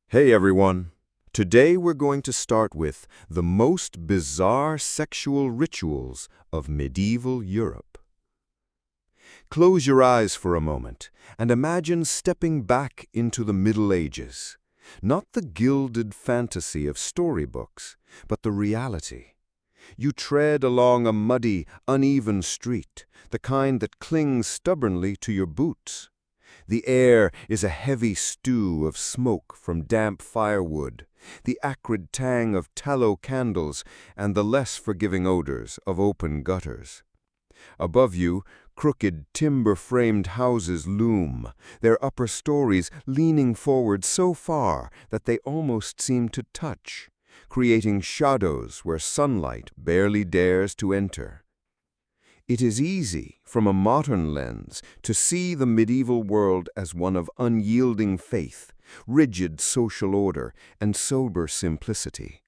Hey everyone! Today we're going to start with the most bizarre sexual rituals of medieval Europe. Close your eyes for a moment and imagine stepping back into the Middle Ages. Not the gilded fantasy of storybooks, but the reality. You tread along a muddy, uneven street, the kind that clings stubbornly to your boots. The air is a heavy stew of smoke from damp firewood, the acrid tang of tallow candles, and the less forgiving odors of open gutters. Above you, crooked timber-framed houses loom, their upper stories leaning forward so far that they almost seem to touch, creating shadows where sunlight barely dares to enter. It is easy, from a modern lens, to see the medieval world as one of unyielding faith, rigid social order, and sober simplicity.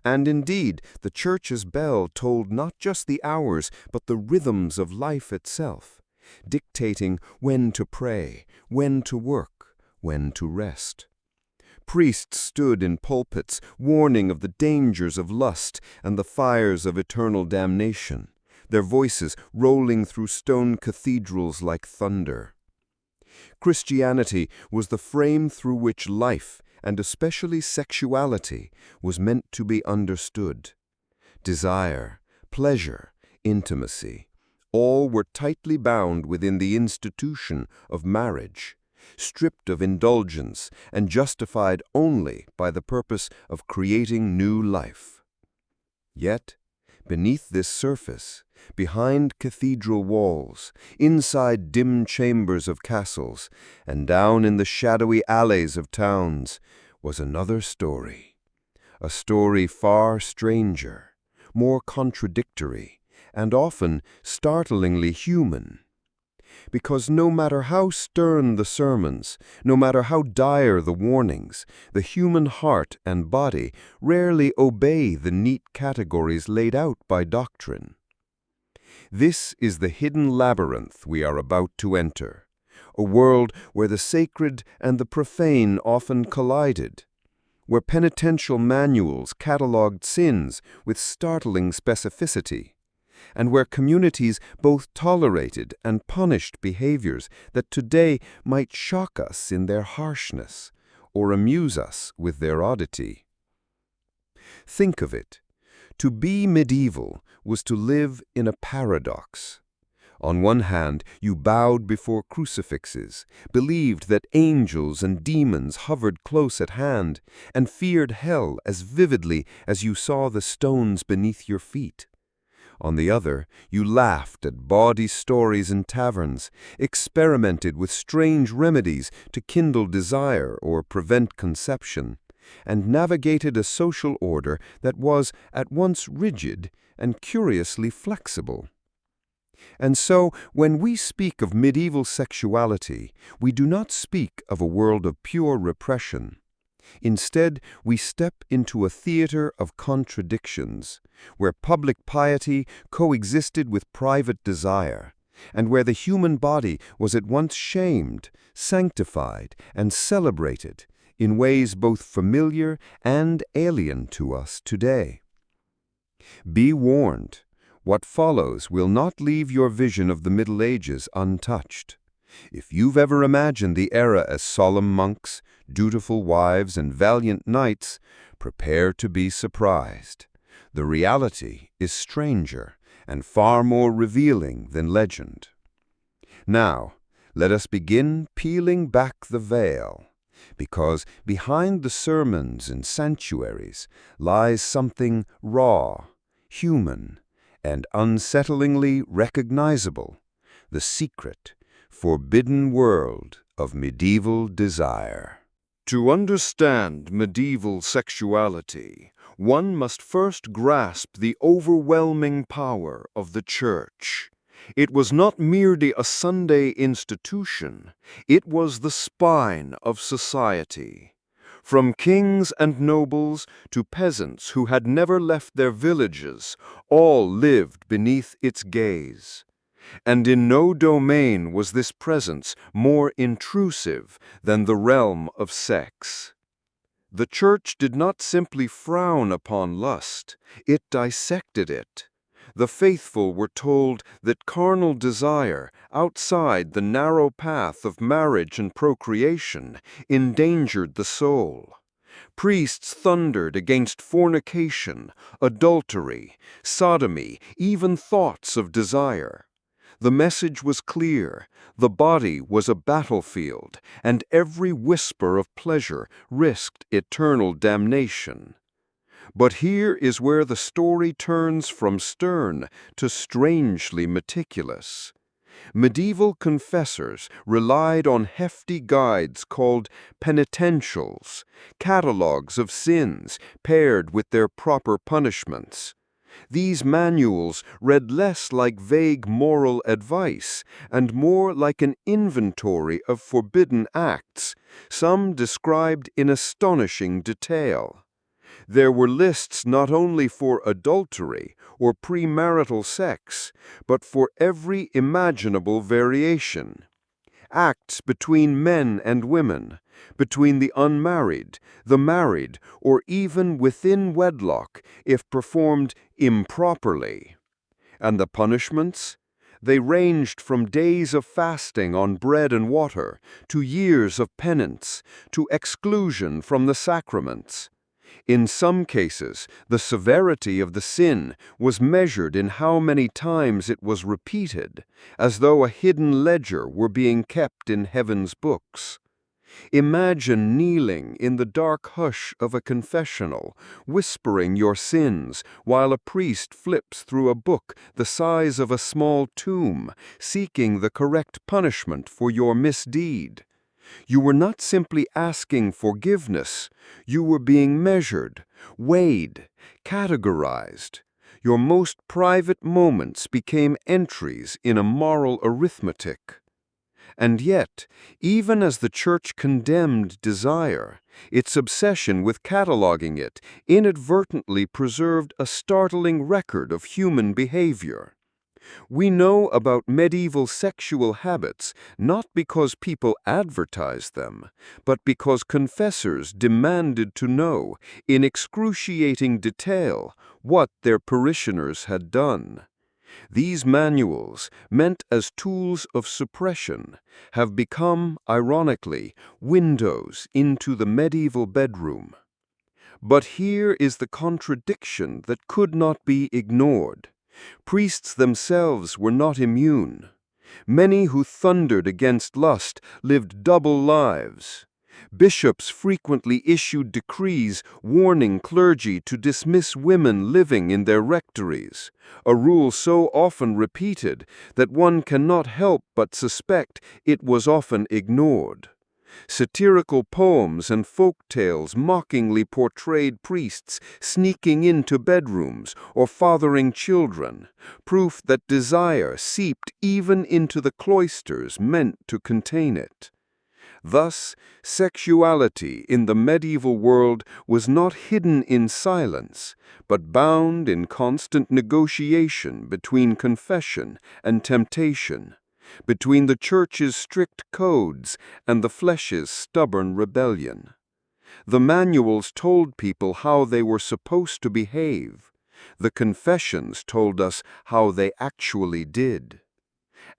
And indeed, the Church's bell tolled not just the hours, but the rhythms of life itself, dictating when to pray, when to work, when to rest. Priests stood in pulpits, warning of the dangers of lust and the fires of eternal damnation, their voices rolling through stone cathedrals like thunder. Christianity was the frame through which life, and especially sexuality, was meant to be understood. Desire, pleasure, intimacy, all were tightly bound within the institution of marriage, stripped of indulgence and justified only by the purpose of creating new life. Yet, beneath this surface, behind cathedral walls, inside dim chambers of castles, and down in the shadowy alleys of towns, was another story. A story far stranger, more contradictory, and often startlingly human. Because no matter how stern the sermons, no matter how dire the warnings, the human heart and body rarely obey the neat categories laid out by doctrine. This is the hidden labyrinth we are about to enter, a world where the sacred and the profane often collided, where penitential manuals catalogued sins with startling specificity, and where communities both tolerated and punished behaviors that today might shock us in their harshness or amuse us with their oddity. Think of it. To be medieval was to live in a paradox. On one hand, you bowed before crucifixes, believed that angels and demons hovered close at hand, and feared hell as vividly as you saw the stones beneath your feet. On the other, you laughed at bawdy stories in taverns, experimented with strange remedies to kindle desire or prevent conception, and navigated a social order that was at once rigid and curiously flexible. And so, when we speak of medieval sexuality, we do not speak of a world of pure repression. Instead, we step into a theater of contradictions, where public piety coexisted with private desire, and where the human body was at once shamed, sanctified, and celebrated in ways both familiar and alien to us today. Be warned, what follows will not leave your vision of the Middle Ages untouched. If you've ever imagined the era as solemn monks, dutiful wives, and valiant knights, prepare to be surprised. The reality is stranger and far more revealing than legend. Now, let us begin peeling back the veil, because behind the sermons and sanctuaries lies something raw, human, and unsettlingly recognizable, the secret, forbidden world of medieval desire. To understand medieval sexuality, one must first grasp the overwhelming power of the Church. It was not merely a Sunday institution, it was the spine of society. From kings and nobles to peasants who had never left their villages, all lived beneath its gaze. And in no domain was this presence more intrusive than the realm of sex. The Church did not simply frown upon lust, it dissected it. The faithful were told that carnal desire, outside the narrow path of marriage and procreation, endangered the soul. Priests thundered against fornication, adultery, sodomy, even thoughts of desire. The message was clear: the body was a battlefield, and every whisper of pleasure risked eternal damnation. But here is where the story turns from stern to strangely meticulous. Medieval confessors relied on hefty guides called penitentials, catalogues of sins paired with their proper punishments. These manuals read less like vague moral advice and more like an inventory of forbidden acts, some described in astonishing detail. There were lists not only for adultery or premarital sex, but for every imaginable variation. Acts between men and women, between the unmarried, the married, or even within wedlock if performed improperly. And the punishments? They ranged from days of fasting on bread and water, to years of penance, to exclusion from the sacraments. In some cases, the severity of the sin was measured in how many times it was repeated, as though a hidden ledger were being kept in heaven's books. Imagine kneeling in the dark hush of a confessional, whispering your sins, while a priest flips through a book the size of a small tomb, seeking the correct punishment for your misdeed. You were not simply asking forgiveness, you were being measured, weighed, categorized. Your most private moments became entries in a moral arithmetic. And yet, even as the Church condemned desire, its obsession with cataloging it inadvertently preserved a startling record of human behavior. We know about medieval sexual habits not because people advertised them, but because confessors demanded to know, in excruciating detail, what their parishioners had done. These manuals, meant as tools of suppression, have become, ironically, windows into the medieval bedroom. But here is the contradiction that could not be ignored. Priests themselves were not immune. Many who thundered against lust lived double lives. Bishops frequently issued decrees warning clergy to dismiss women living in their rectories, a rule so often repeated that one cannot help but suspect it was often ignored. Satirical poems and folk tales mockingly portrayed priests sneaking into bedrooms or fathering children, proof that desire seeped even into the cloisters meant to contain it. Thus, sexuality in the medieval world was not hidden in silence, but bound in constant negotiation between confession and temptation, between the Church's strict codes and the flesh's stubborn rebellion. The manuals told people how they were supposed to behave. The confessions told us how they actually did.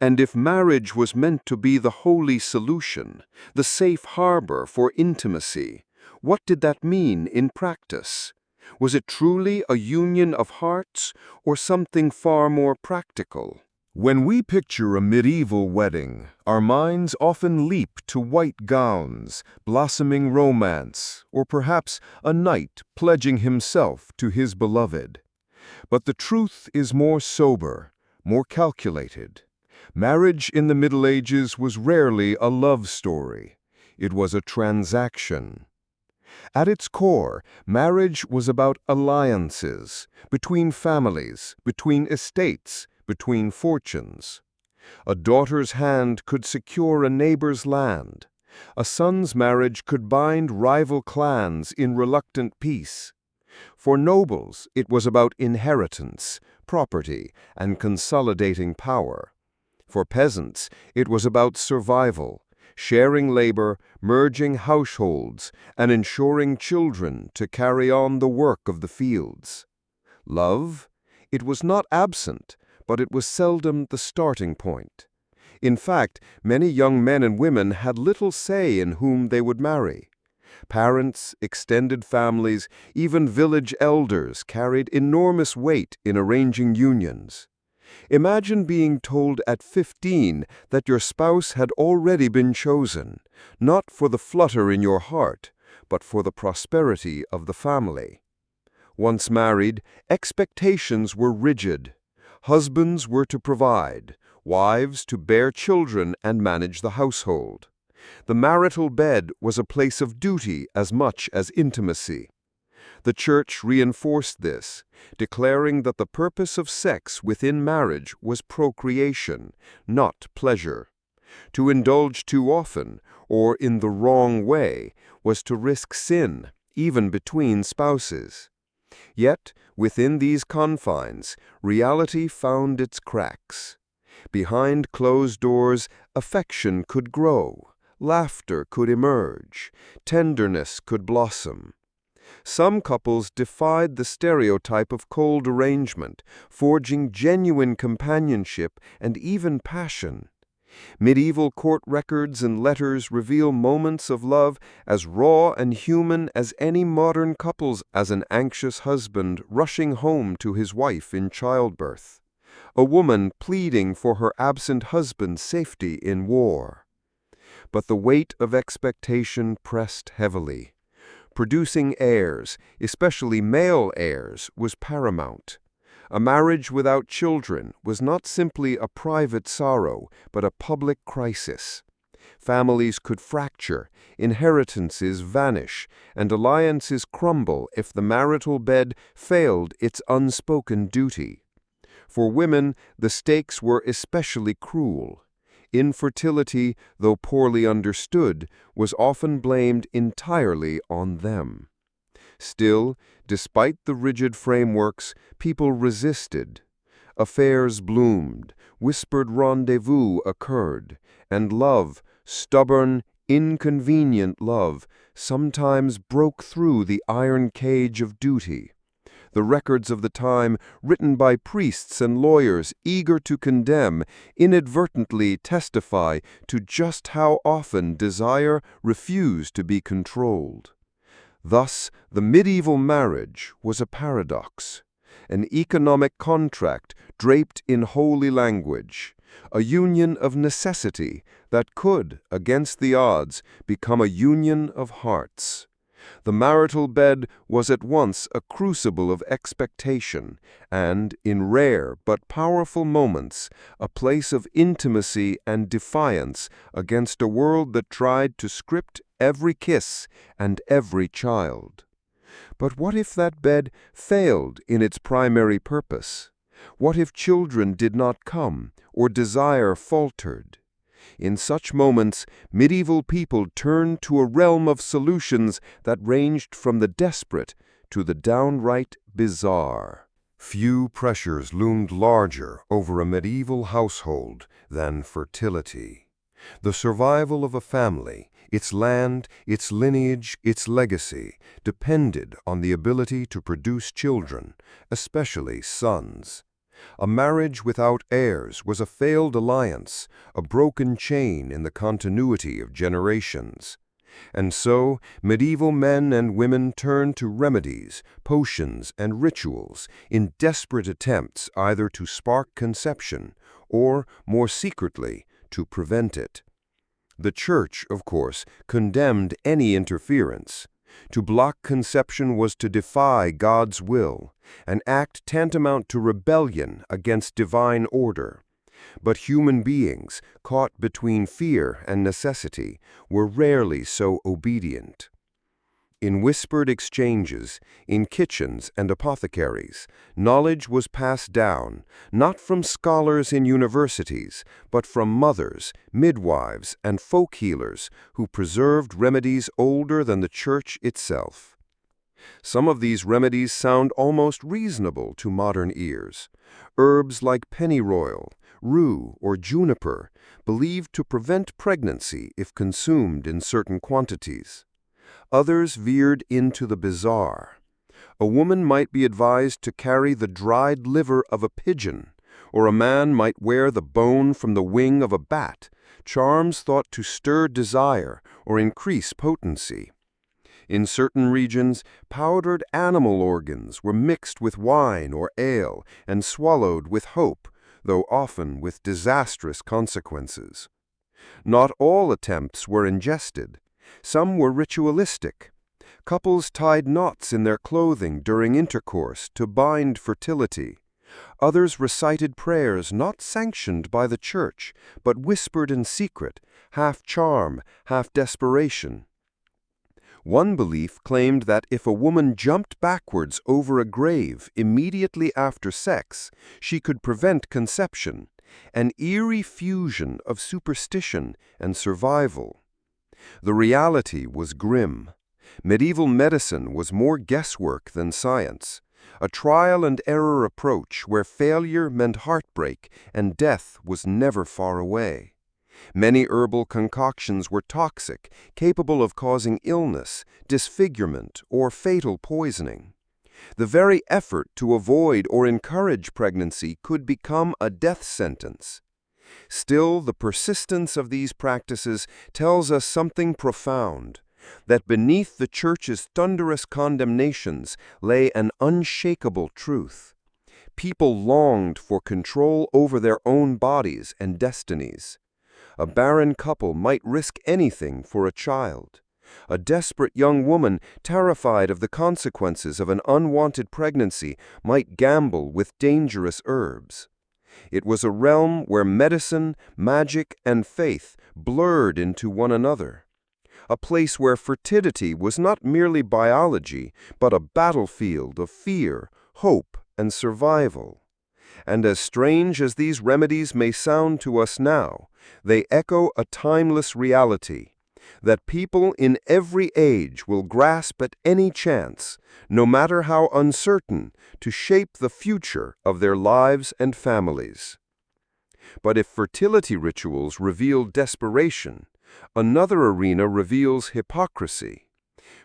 And if marriage was meant to be the holy solution, the safe harbor for intimacy, what did that mean in practice? Was it truly a union of hearts, or something far more practical? When we picture a medieval wedding, our minds often leap to white gowns, blossoming romance, or perhaps a knight pledging himself to his beloved. But the truth is more sober, more calculated. Marriage in the Middle Ages was rarely a love story. It was a transaction. At its core, marriage was about alliances, between families, between estates, between fortunes. A daughter's hand could secure a neighbor's land. A son's marriage could bind rival clans in reluctant peace. For nobles, it was about inheritance, property, and consolidating power. For peasants, it was about survival, sharing labor, merging households, and ensuring children to carry on the work of the fields. Love? It was not absent, but it was seldom the starting point. In fact, many young men and women had little say in whom they would marry. Parents, extended families, even village elders carried enormous weight in arranging unions. Imagine being told at 15 that your spouse had already been chosen, not for the flutter in your heart, but for the prosperity of the family. Once married, expectations were rigid. Husbands were to provide, wives to bear children and manage the household. The marital bed was a place of duty as much as intimacy. The Church reinforced this, declaring that the purpose of sex within marriage was procreation, not pleasure. To indulge too often, or in the wrong way, was to risk sin, even between spouses. Yet, within these confines, reality found its cracks. Behind closed doors, affection could grow, laughter could emerge, tenderness could blossom. Some couples defied the stereotype of cold arrangement, forging genuine companionship and even passion. Medieval court records and letters reveal moments of love as raw and human as any modern couples, as an anxious husband rushing home to his wife in childbirth, a woman pleading for her absent husband's safety in war. But the weight of expectation pressed heavily. Producing heirs, especially male heirs, was paramount. A marriage without children was not simply a private sorrow, but a public crisis. Families could fracture, inheritances vanish, and alliances crumble if the marital bed failed its unspoken duty. For women, the stakes were especially cruel. Infertility, though poorly understood, was often blamed entirely on them. Still, despite the rigid frameworks, people resisted. Affairs bloomed, whispered rendezvous occurred, and love, stubborn, inconvenient love, sometimes broke through the iron cage of duty. The records of the time, written by priests and lawyers eager to condemn, inadvertently testify to just how often desire refused to be controlled. Thus, the medieval marriage was a paradox, an economic contract draped in holy language, a union of necessity that could, against the odds, become a union of hearts. The marital bed was at once a crucible of expectation and, in rare but powerful moments, a place of intimacy and defiance against a world that tried to script every kiss and every child. But what if that bed failed in its primary purpose? What if children did not come or desire faltered? In such moments, medieval people turned to a realm of solutions that ranged from the desperate to the downright bizarre. Few pressures loomed larger over a medieval household than fertility. The survival of a family, its land, its lineage, its legacy, depended on the ability to produce children, especially sons. A marriage without heirs was a failed alliance, a broken chain in the continuity of generations. And so, medieval men and women turned to remedies, potions, and rituals in desperate attempts either to spark conception or, more secretly, to prevent it. The Church, of course, condemned any interference. To block conception was to defy God's will, an act tantamount to rebellion against divine order. But human beings, caught between fear and necessity, were rarely so obedient. In whispered exchanges, in kitchens and apothecaries, knowledge was passed down, not from scholars in universities, but from mothers, midwives, and folk healers who preserved remedies older than the Church itself. Some of these remedies sound almost reasonable to modern ears. Herbs like pennyroyal, rue, or juniper, believed to prevent pregnancy if consumed in certain quantities. Others veered into the bizarre. A woman might be advised to carry the dried liver of a pigeon, or a man might wear the bone from the wing of a bat, charms thought to stir desire or increase potency. In certain regions, powdered animal organs were mixed with wine or ale and swallowed with hope, though often with disastrous consequences. Not all attempts were ingested. Some were ritualistic. Couples tied knots in their clothing during intercourse to bind fertility. Others recited prayers not sanctioned by the church, but whispered in secret, half charm, half desperation. One belief claimed that if a woman jumped backwards over a grave immediately after sex, she could prevent conception, an eerie fusion of superstition and survival. The reality was grim. Medieval medicine was more guesswork than science, a trial-and-error approach where failure meant heartbreak and death was never far away. Many herbal concoctions were toxic, capable of causing illness, disfigurement, or fatal poisoning. The very effort to avoid or encourage pregnancy could become a death sentence. Still, the persistence of these practices tells us something profound, that beneath the Church's thunderous condemnations lay an unshakable truth. People longed for control over their own bodies and destinies. A barren couple might risk anything for a child. A desperate young woman, terrified of the consequences of an unwanted pregnancy, might gamble with dangerous herbs. It was a realm where medicine, magic, and faith blurred into one another. A place where fertility was not merely biology, but a battlefield of fear, hope, and survival. And as strange as these remedies may sound to us now, they echo a timeless reality, that people in every age will grasp at any chance, no matter how uncertain, to shape the future of their lives and families. But if fertility rituals reveal desperation, another arena reveals hypocrisy.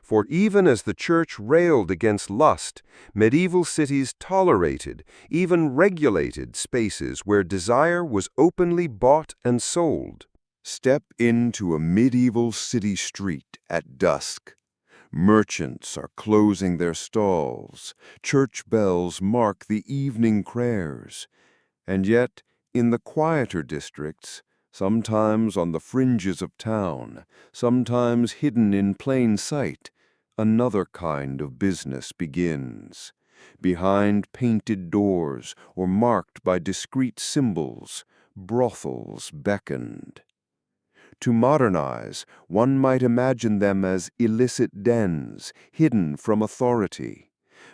For even as the Church railed against lust, medieval cities tolerated, even regulated spaces where desire was openly bought and sold. Step into a medieval city street at dusk. Merchants are closing their stalls. Church bells mark the evening prayers. And yet, in the quieter districts, sometimes on the fringes of town, sometimes hidden in plain sight, another kind of business begins. Behind painted doors or marked by discreet symbols, brothels beckoned. To modernize, one might imagine them as illicit dens, hidden from authority.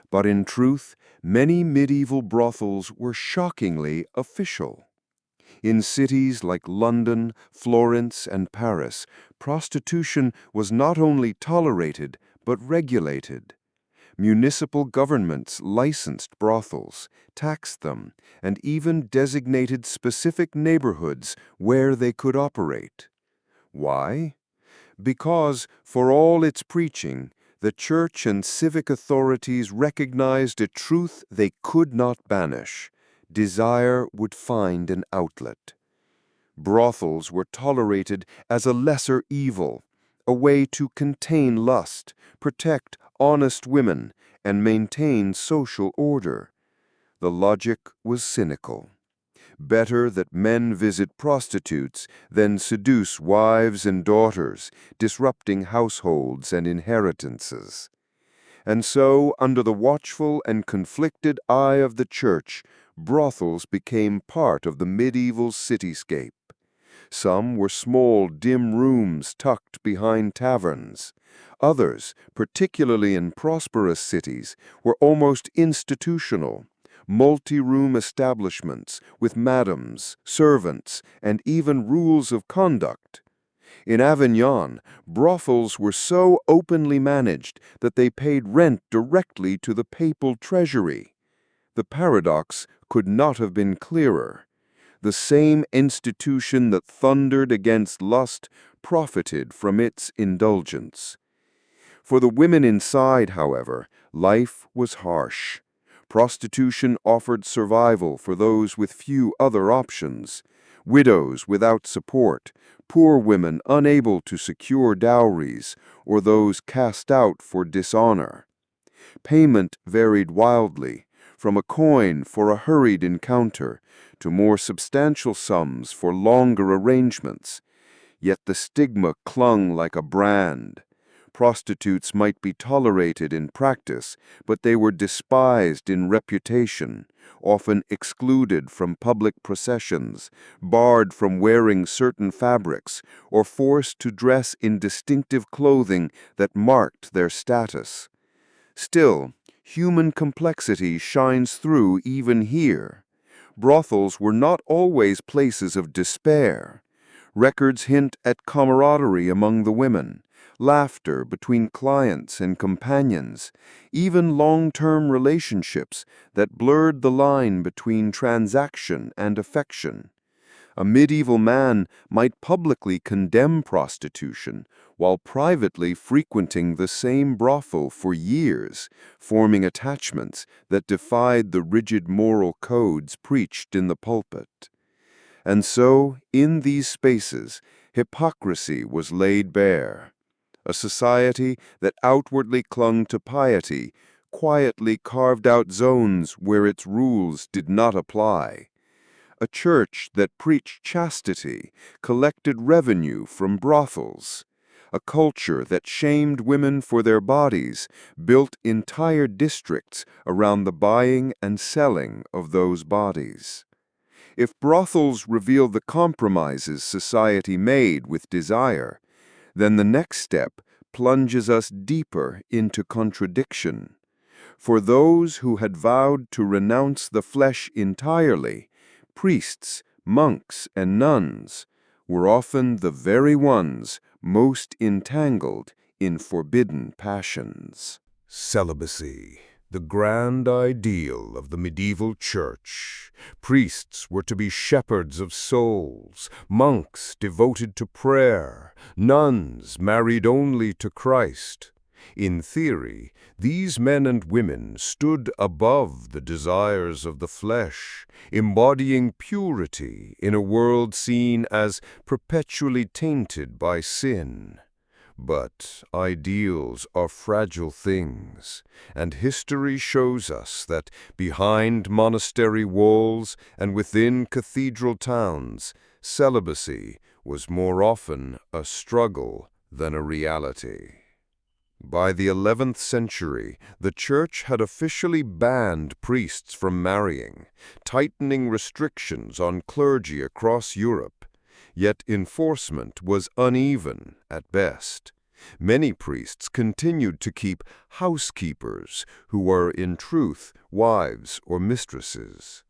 But in truth, many medieval brothels were shockingly official. In cities like London, Florence, and Paris, prostitution was not only tolerated, but regulated. Municipal governments licensed brothels, taxed them, and even designated specific neighborhoods where they could operate. Why? Because, for all its preaching, the church and civic authorities recognized a truth they could not banish. Desire would find an outlet. Brothels were tolerated as a lesser evil, a way to contain lust, protect honest women, and maintain social order. The logic was cynical. Better that men visit prostitutes than seduce wives and daughters, disrupting households and inheritances. And so, under the watchful and conflicted eye of the church, brothels became part of the medieval cityscape. Some were small, dim rooms tucked behind taverns. Others, particularly in prosperous cities, were almost institutional, multi-room establishments with madams, servants, and even rules of conduct. In Avignon, brothels were so openly managed that they paid rent directly to the papal treasury. The paradox could not have been clearer. The same institution that thundered against lust profited from its indulgence. For the women inside, however, life was harsh. Prostitution offered survival for those with few other options: widows without support, poor women unable to secure dowries, or those cast out for dishonor. Payment varied wildly, from a coin for a hurried encounter to more substantial sums for longer arrangements. Yet the stigma clung like a brand. Prostitutes might be tolerated in practice, but they were despised in reputation, often excluded from public processions, barred from wearing certain fabrics, or forced to dress in distinctive clothing that marked their status. Still, human complexity shines through even here. Brothels were not always places of despair. Records hint at camaraderie among the women, laughter between clients and companions, even long-term relationships that blurred the line between transaction and affection. A medieval man might publicly condemn prostitution while privately frequenting the same brothel for years, forming attachments that defied the rigid moral codes preached in the pulpit. And so, in these spaces, hypocrisy was laid bare. A society that outwardly clung to piety quietly carved out zones where its rules did not apply. A church that preached chastity collected revenue from brothels. A culture that shamed women for their bodies built entire districts around the buying and selling of those bodies. If brothels reveal the compromises society made with desire, then the next step plunges us deeper into contradiction. For those who had vowed to renounce the flesh entirely, priests, monks, and nuns were often the very ones most entangled in forbidden passions. Celibacy, the grand ideal of the medieval church. Priests were to be shepherds of souls, monks devoted to prayer, nuns married only to Christ. In theory, these men and women stood above the desires of the flesh, embodying purity in a world seen as perpetually tainted by sin. But ideals are fragile things, and history shows us that behind monastery walls and within cathedral towns, celibacy was more often a struggle than a reality. By the 11th century, the Church had officially banned priests from marrying, tightening restrictions on clergy across Europe. Yet enforcement was uneven at best. Many priests continued to keep housekeepers who were in truth wives or mistresses.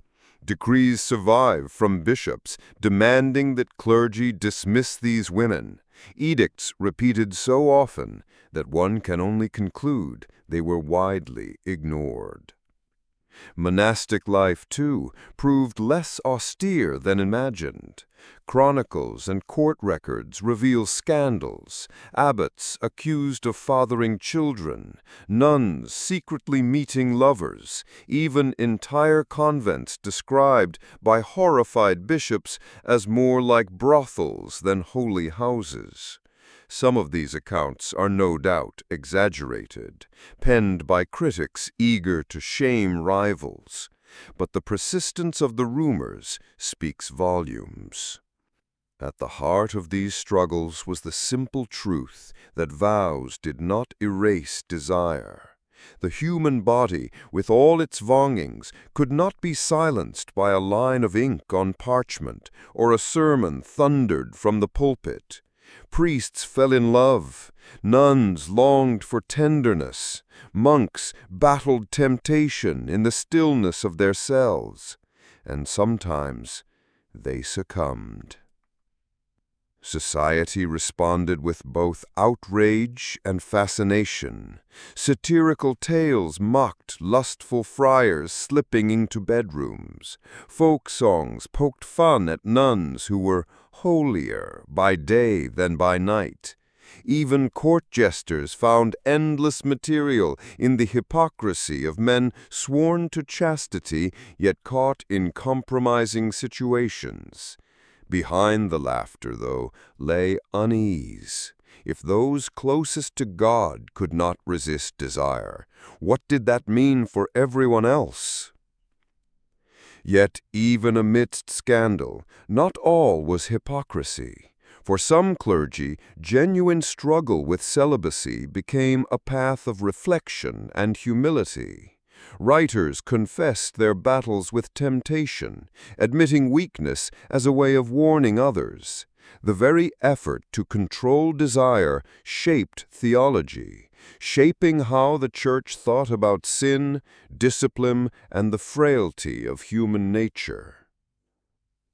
Decrees survive from bishops demanding that clergy dismiss these women, edicts repeated so often that one can only conclude they were widely ignored. Monastic life, too, proved less austere than imagined. Chronicles and court records reveal scandals, abbots accused of fathering children, nuns secretly meeting lovers, even entire convents described by horrified bishops as more like brothels than holy houses. Some of these accounts are no doubt exaggerated, penned by critics eager to shame rivals, but the persistence of the rumors speaks volumes. At the heart of these struggles was the simple truth that vows did not erase desire. The human body, with all its longings, could not be silenced by a line of ink on parchment or a sermon thundered from the pulpit. Priests fell in love, nuns longed for tenderness, monks battled temptation in the stillness of their cells, and sometimes they succumbed. Society responded with both outrage and fascination. Satirical tales mocked lustful friars slipping into bedrooms. Folk songs poked fun at nuns who were holier by day than by night. Even court jesters found endless material in the hypocrisy of men sworn to chastity yet caught in compromising situations. Behind the laughter, though, lay unease. If those closest to God could not resist desire, what did that mean for everyone else? Yet, even amidst scandal, not all was hypocrisy. For some clergy, genuine struggle with celibacy became a path of reflection and humility. Writers confessed their battles with temptation, admitting weakness as a way of warning others. The very effort to control desire shaped theology, shaping how the Church thought about sin, discipline, and the frailty of human nature.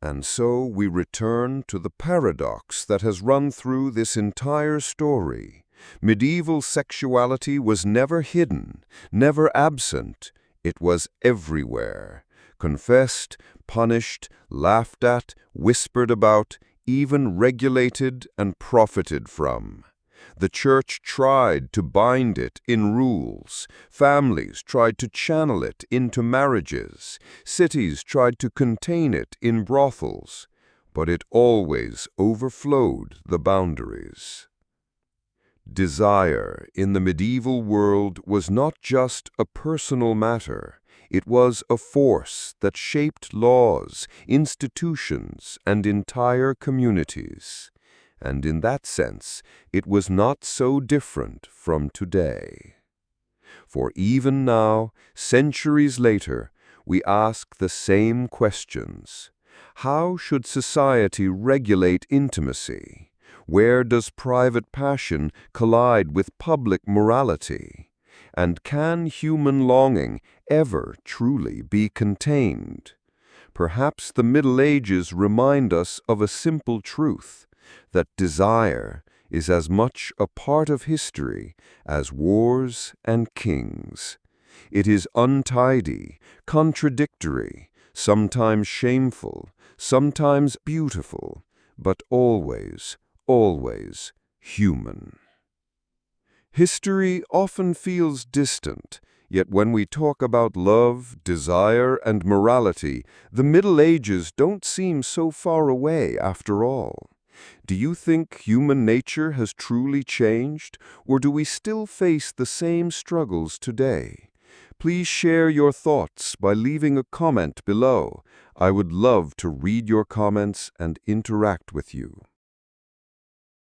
And so we return to the paradox that has run through this entire story. Medieval sexuality was never hidden, never absent. It was everywhere, confessed, punished, laughed at, whispered about, even regulated and profited from. The Church tried to bind it in rules. Families tried to channel it into marriages. Cities tried to contain it in brothels. But it always overflowed the boundaries. Desire in the medieval world was not just a personal matter. It was a force that shaped laws, institutions, and entire communities. And in that sense, it was not so different from today. For even now, centuries later, we ask the same questions. How should society regulate intimacy? Where does private passion collide with public morality? And can human longing ever truly be contained? Perhaps the Middle Ages remind us of a simple truth, that desire is as much a part of history as wars and kings. It is untidy, contradictory, sometimes shameful, sometimes beautiful, but always human. History often feels distant, yet when we talk about love, desire, and morality, the Middle Ages don't seem so far away after all. Do you think human nature has truly changed, or do we still face the same struggles today? Please share your thoughts by leaving a comment below. I would love to read your comments and interact with you.